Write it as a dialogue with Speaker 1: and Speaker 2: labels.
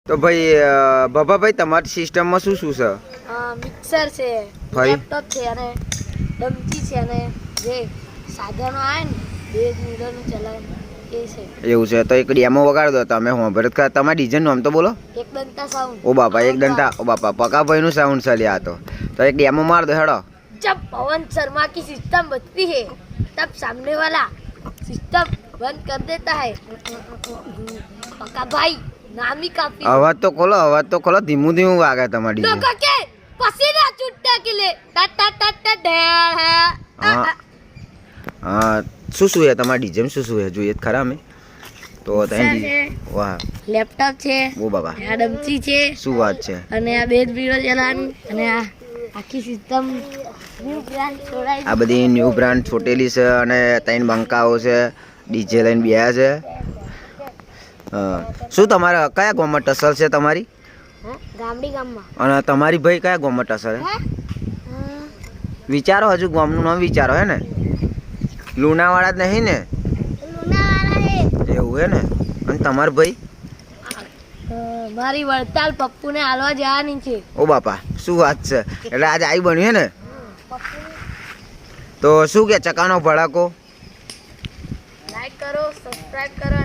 Speaker 1: તો ભાઈ બાબાભાઈ તમારી સિસ્ટમમાં શું શું છે?
Speaker 2: મિક્સર છે, લેપટોપ છે અને ડમચી છે અને જે સાધનો આવે ને ભેજ મિરરનું ચલાવે એ છે. એવું
Speaker 1: છે. તો એક ડેમો વગાડ દો તમે. ભરત તમારા ડીજે નામ તો બોલો.
Speaker 2: એક દંતા સાઉન્ડ.
Speaker 1: ઓ બાપા એક દંતા. ઓ બાપા પકાભાઈ નું સાઉન્ડ છે લ્યા. તો એક ડેમો માર દો હેડો.
Speaker 2: जब पवन शर्मा की सिस्टम बजती है तब सामने वाला सिस्टम बंद कर देता है. पका भाई नामी काफी.
Speaker 1: अवाज तो खोलो धीमू धीमू वागे તમારી ડીજે.
Speaker 2: लोगों के पसीना छूटने के लिए टा टा टा टा ढेर है.
Speaker 1: हाँ શું શું है તમારી ડીજે में? શું है જોઈએ ખરા અમે તો વાહ
Speaker 2: લેપટોપ છે.
Speaker 1: ઓ બાબા
Speaker 2: આ ડમચી છે.
Speaker 1: શું વાત છે.
Speaker 2: અને આ બેઝ બીડો ચલાવવાની અને આ આખી સિસ્ટમ ન્યુ બ્રાન્ડ છોડાઈ.
Speaker 1: આ બધી ન્યુ બ્રાન્ડ છોટેલી છે અને ત્રણ બંકાઓ છે. ડીજે લઈને બેયા છે. શું તમારા કયા ગામમાં ટસલ છે તમારી?
Speaker 2: ગામડી ગામમાં.
Speaker 1: અને તમારી ભાઈ કયા ગામમાં ટસલ છે? વિચારો હજુ ગામનું નામ વિચારો હે ને. લુણાવાડા જ નહીં ને?
Speaker 2: લુણાવાડા હે.
Speaker 1: એવું હે ને. અને તમાર ભાઈ?
Speaker 2: મારી વડતાલ પપ્પુને હાલવા જવાની છે.
Speaker 1: ઓ બાપા શું વાત છે. એટલે આજે આવી બન્યું હે ને. તો શું કે ચકાનો ભડાકો?
Speaker 2: લાઈક કરો, સબસ્ક્રાઇબ કરો.